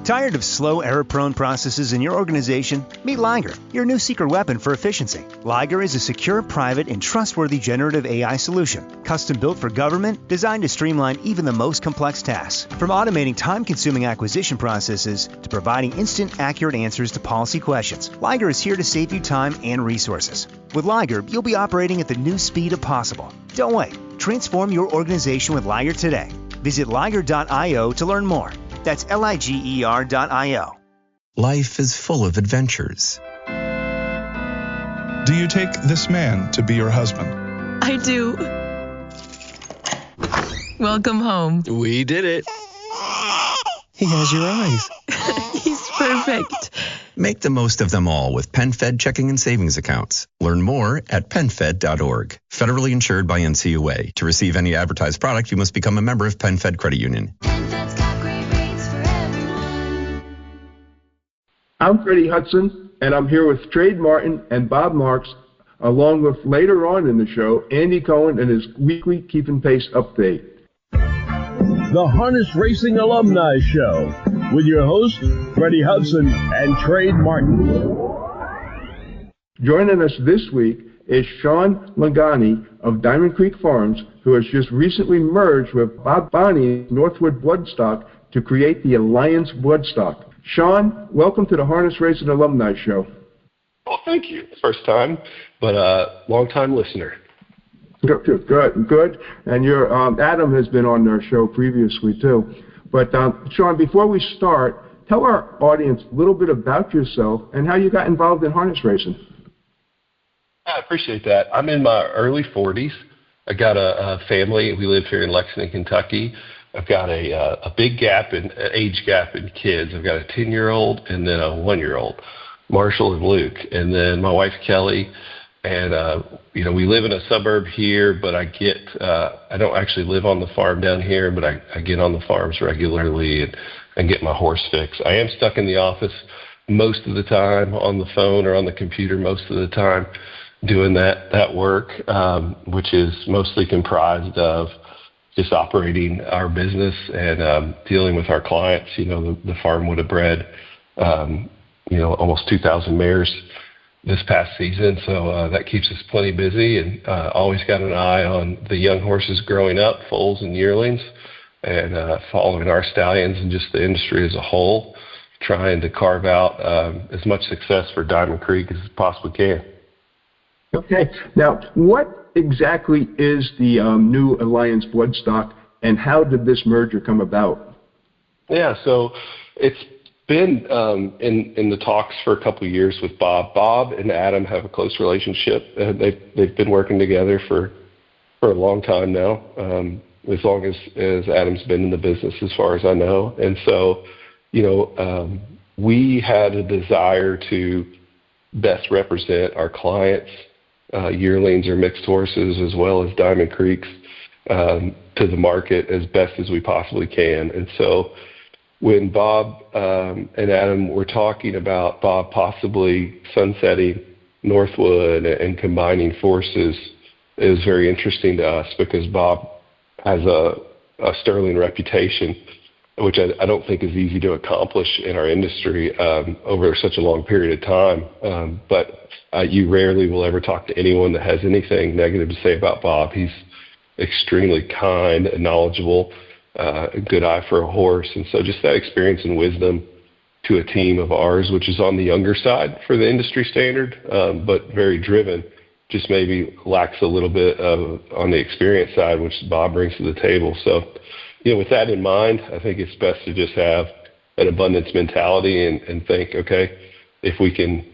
Tired of slow, error-prone processes in your organization? Meet Liger, your new secret weapon for efficiency. Liger is a secure, private, and trustworthy generative AI solution, custom-built for government, designed to streamline even the most complex tasks. From automating time-consuming acquisition processes to providing instant, accurate answers to policy questions, Liger is here to save you time and resources. With Liger, you'll be operating at the new speed of possible. Don't wait. Transform your organization with Liger today. Visit liger.io to learn more. That's liger.io. Life is full of adventures. Do you take this man to be your husband? I do. Welcome home. We did it. He has your eyes. He's perfect. Make the most of them all with PenFed checking and savings accounts. Learn more at PenFed.org. Federally insured by NCUA. To receive any advertised product, you must become a member of PenFed Credit Union. PenFed's got great rates for everyone. I'm Freddie Hudson, and I'm here with Trade Martin and Bob Marks, along with later on in the show, Andy Cohen and his weekly Keep in Pace update. The Harness Racing Alumni Show with your hosts, Freddie Hudson and Trade Martin. Joining us this week is Shaun Laungani of Diamond Creek Farms, who has just recently merged with Bob Boni, Northwood Bloodstock, to create the Alliance Bloodstock. Shaun, welcome to the Harness Racing Alumni Show. Well, thank you. First time, but long-time listener. Good. And Adam has been on our show previously, too. But, Shaun, before we start, tell our audience a little bit about yourself and how you got involved in harness racing. I appreciate that. I'm in my early 40s. I got a family. We live here in Lexington, Kentucky. I've got a big age gap in kids. I've got a 10-year-old and then a 1-year-old, Marshall and Luke. And then my wife, Kelly. And, we live in a suburb here, but I don't actually live on the farm down here, but I get on the farms regularly and get my horse fix. I am stuck in the office most of the time, on the phone or on the computer most of the time, doing that work, which is mostly comprised of just operating our business and dealing with our clients. The farm would have bred, almost 2,000 mares this past season, so that keeps us plenty busy, and always got an eye on the young horses growing up, foals and yearlings, and following our stallions and just the industry as a whole, trying to carve out as much success for Diamond Creek as possibly can. Okay. Now, what exactly is the new Alliance Bloodstock, and how did this merger come about? Yeah, so it's been in the talks for a couple of years with Bob. Bob and Adam have a close relationship. They've been working together for a long time now, as long as Adam's been in the business, as far as I know. And so, we had a desire to best represent our clients, yearlings or mixed horses, as well as Diamond Creeks, to the market as best as we possibly can. And so, when Bob and Adam were talking about Bob possibly sunsetting Northwood and combining forces, it was very interesting to us because Bob has a sterling reputation, which I don't think is easy to accomplish in our industry over such a long period of time. But you rarely will ever talk to anyone that has anything negative to say about Bob. He's extremely kind and knowledgeable, a good eye for a horse. And so just that experience and wisdom to a team of ours, which is on the younger side for the industry standard, but very driven, just maybe lacks a little bit on the experience side, which Bob brings to the table. So, with that in mind, I think it's best to just have an abundance mentality and think, okay, if we can,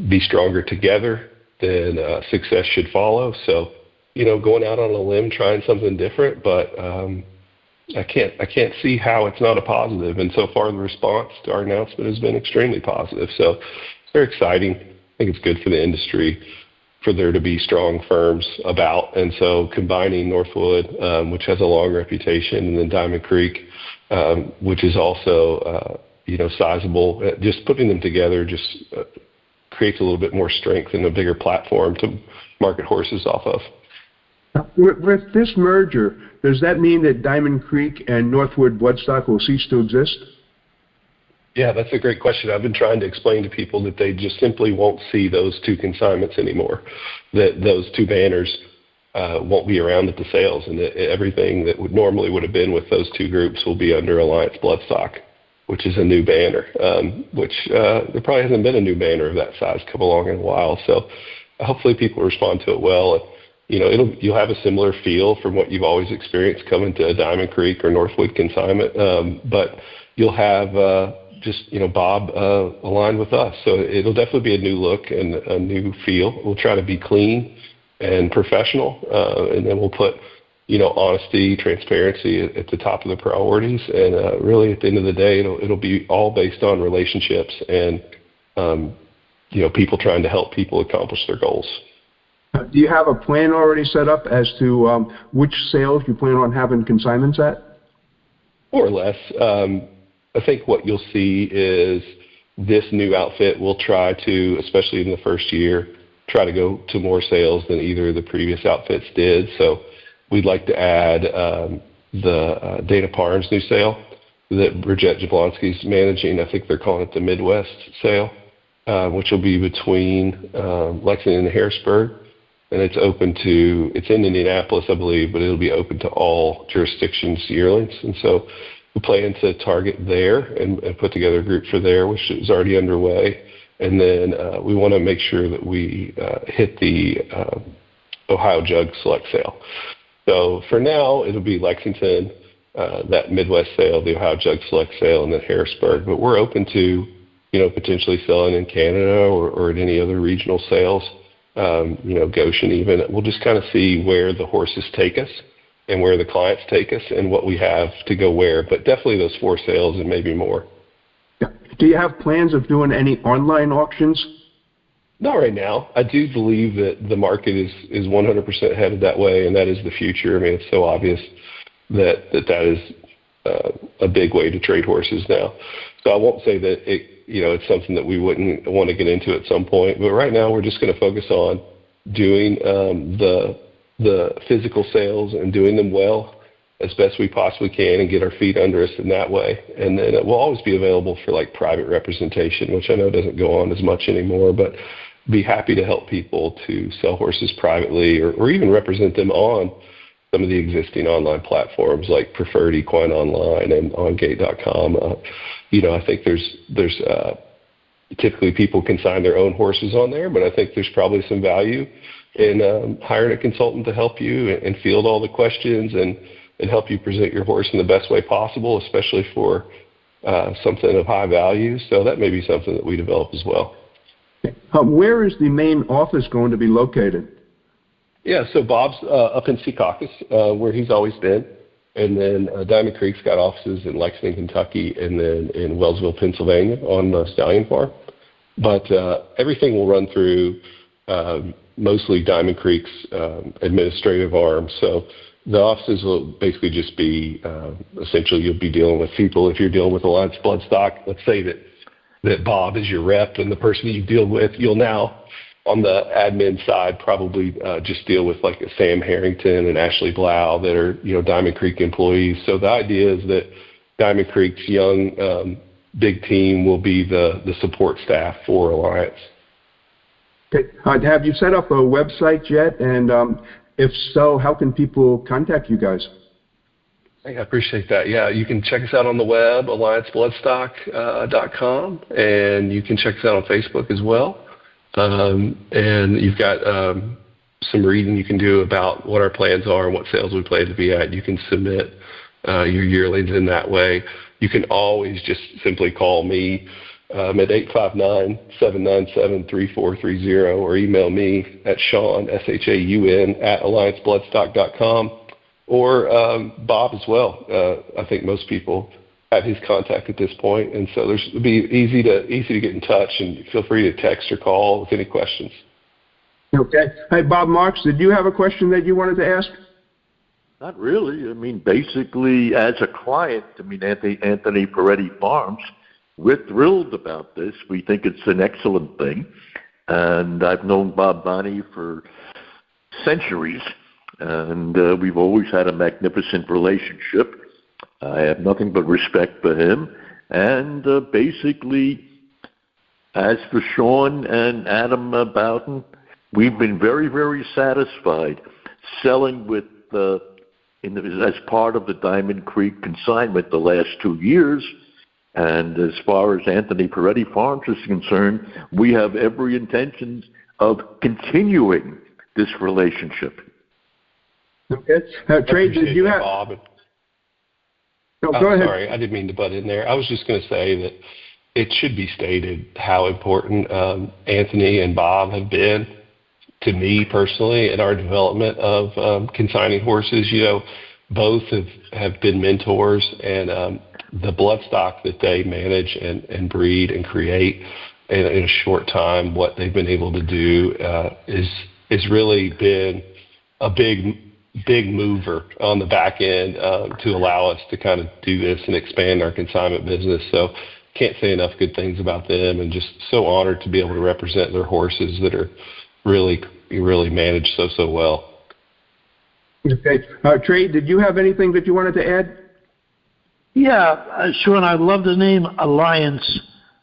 be stronger together, then success should follow. So, going out on a limb, trying something different, but I can't see how it's not a positive. And so far, the response to our announcement has been extremely positive. So it's very exciting. I think it's good for the industry for there to be strong firms about. And so combining Northwood, which has a long reputation, and then Diamond Creek, which is also sizable, just putting them together just creates a little bit more strength and a bigger platform to market horses off of. With this merger, does that mean that Diamond Creek and Northwood Bloodstock will cease to exist? Yeah, that's a great question. I've been trying to explain to people that they just simply won't see those two consignments anymore, that those two banners won't be around at the sales, and that everything that would have been with those two groups will be under Alliance Bloodstock, which is a new banner, which there probably hasn't been a new banner of that size come along in a while. So hopefully people respond to it well. You'll have a similar feel from what you've always experienced coming to a Diamond Creek or Northwood consignment, but you'll have Bob aligned with us. So it'll definitely be a new look and a new feel. We'll try to be clean and professional, and then we'll put honesty, transparency at the top of the priorities. And really, at the end of the day, it'll be all based on relationships and people trying to help people accomplish their goals. Do you have a plan already set up as to which sales you plan on having consignments at? More or less. I think what you'll see is this new outfit will try to, especially in the first year, try to go to more sales than either of the previous outfits did. So we'd like to add the Dana Parnes new sale that Bridget Jablonski's managing. I think they're calling it the Midwest sale, which will be between Lexington and Harrisburg. And it's in Indianapolis, I believe, but it'll be open to all jurisdictions yearlings. And so we plan to target there and put together a group for there, which is already underway. And then we want to make sure that we hit the Ohio Jug Select Sale. So for now, it'll be Lexington, that Midwest sale, the Ohio Jug Select Sale, and then Harrisburg. But we're open to, potentially selling in Canada or at any other regional sales, Goshen even. We'll just kind of see where the horses take us and where the clients take us and what we have to go where. But definitely those 4 sales and maybe more. Do you have plans of doing any online auctions? Not right now. I do believe that the market is 100% headed that way, and that is the future. I mean, it's so obvious that is a big way to trade horses now. So I won't say that it's something that we wouldn't want to get into at some point. But right now, we're just going to focus on doing the physical sales and doing them well as best we possibly can and get our feet under us in that way. And then we'll always be available for like private representation, which I know doesn't go on as much anymore, but be happy to help people to sell horses privately or even represent them on some of the existing online platforms like Preferred Equine Online and OnGate.com. I think there's typically people consign their own horses on there, but I think there's probably some value in hiring a consultant to help you and field all the questions and help you present your horse in the best way possible, especially for something of high value. So that may be something that we develop as well. Where is the main office going to be located? Yeah, so Bob's up in Secaucus, where he's always been. And then Diamond Creek's got offices in Lexington, Kentucky, and then in Wellsville, Pennsylvania on the Stallion Farm. But everything will run through mostly Diamond Creek's administrative arm. So the offices will basically just be, essentially you'll be dealing with people. If you're dealing with Alliance Bloodstock, let's say that Bob is your rep and the person you deal with, you'll now, on the admin side, probably just deal with like a Sam Harrington and Ashley Blau that are, Diamond Creek employees. So the idea is that Diamond Creek's young, big team will be the support staff for Alliance. Okay. Have you set up a website yet? And if so, how can people contact you guys? I appreciate that. Yeah, you can check us out on the web, alliancebloodstock.com, and you can check us out on Facebook as well. And you've got some reading you can do about what our plans are and what sales we plan to be at. You can submit your yearlings in that way. You can always just simply call me at 859-797-3430 or email me at Shaun, SHAUN, at alliancebloodstock.com, or Bob as well. I think most people have his contact at this point, and so it'll be easy to get in touch, and feel free to text or call with any questions. Okay. Hey, Bob Marks, did you have a question that you wanted to ask? Not really. I mean, basically, as a client, Anthony Peretti Farms, we're thrilled about this. We think it's an excellent thing, and I've known Bob Boni for centuries, and we've always had a magnificent relationship. I have nothing but respect for him, And basically, as for Shaun and Adam Bowden, we've been very, very satisfied selling with as part of the Diamond Creek consignment the last 2 years. And as far as Anthony Peretti Farms is concerned, we have every intention of continuing this relationship. Okay. Trey, did you have... Bob. No, go ahead. Sorry, I didn't mean to butt in there. I was just going to say that it should be stated how important Anthony and Bob have been to me personally in our development of consigning horses. You know, both have been mentors, and the bloodstock that they manage and breed and create in a short time, what they've been able to do is really been a big mover on the back end to allow us to kind of do this and expand our consignment business. So can't say enough good things about them, and just so honored to be able to represent their horses that are really managed so well. Okay. Trey, did you have anything that you wanted to add? Yeah, Shaun, I love the name Alliance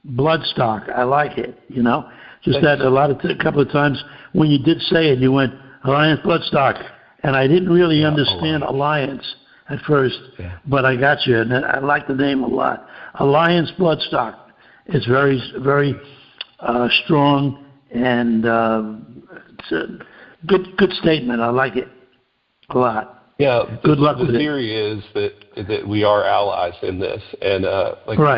Bloodstock. I like it, you know. Just that a couple of times when you did say it, you went, Alliance Bloodstock. And I didn't really understand Alliance at first, but I got you. And I like the name a lot. Alliance Bloodstock is very, very strong, and it's a good statement. I like it a lot. Yeah, good luck with it. The theory is that we are allies in this, and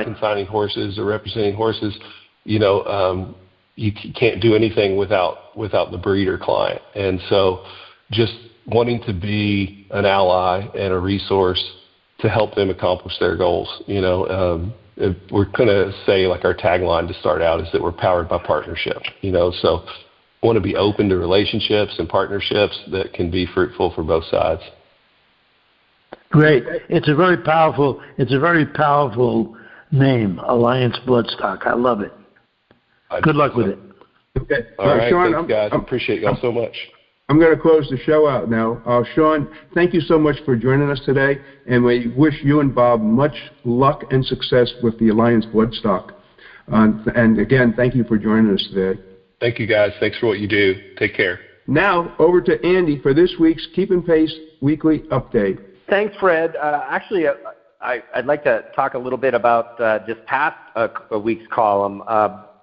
consigning horses or representing horses, you know, you can't do anything without the breeder client, and so just wanting to be an ally and a resource to help them accomplish their goals. You know, we're going to say, like, our tagline to start out is that we're powered by partnership, you know, so want to be open to relationships and partnerships that can be fruitful for both sides. Great. It's a very powerful name, Alliance Bloodstock. I love it. Good luck with it. Okay. All right, Shaun, thanks, guys. I appreciate y'all so much. I'm going to close the show out now. Shaun, thank you so much for joining us today, and we wish you and Bob much luck and success with the Alliance Bloodstock. And again, thank you for joining us today. Thank you, guys. Thanks for what you do. Take care. Now, over to Andy for this week's Keeping Pace Weekly Update. Thanks, Fred. Actually, I'd like to talk a little bit about just past a week's column.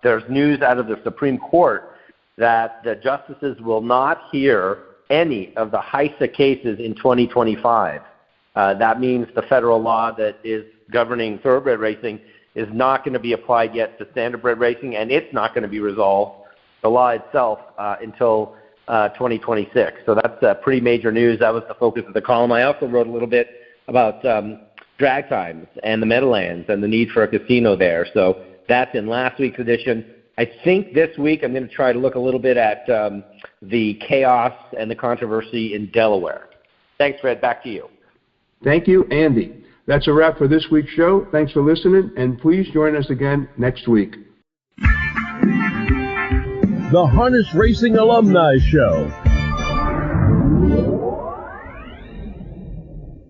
There's news out of the Supreme Court that the justices will not hear any of the HISA cases in 2025. That means the federal law that is governing thoroughbred racing is not going to be applied yet to standardbred racing, and it's not going to be resolved, the law itself, until 2026. So that's pretty major news. That was the focus of the column. I also wrote a little bit about drag times and the Meadowlands and the need for a casino there. So that's in last week's edition. I think this week I'm going to try to look a little bit at the chaos and the controversy in Delaware. Thanks, Fred. Back to you. Thank you, Andy. That's a wrap for this week's show. Thanks for listening, and please join us again next week. The Harness Racing Alumni Show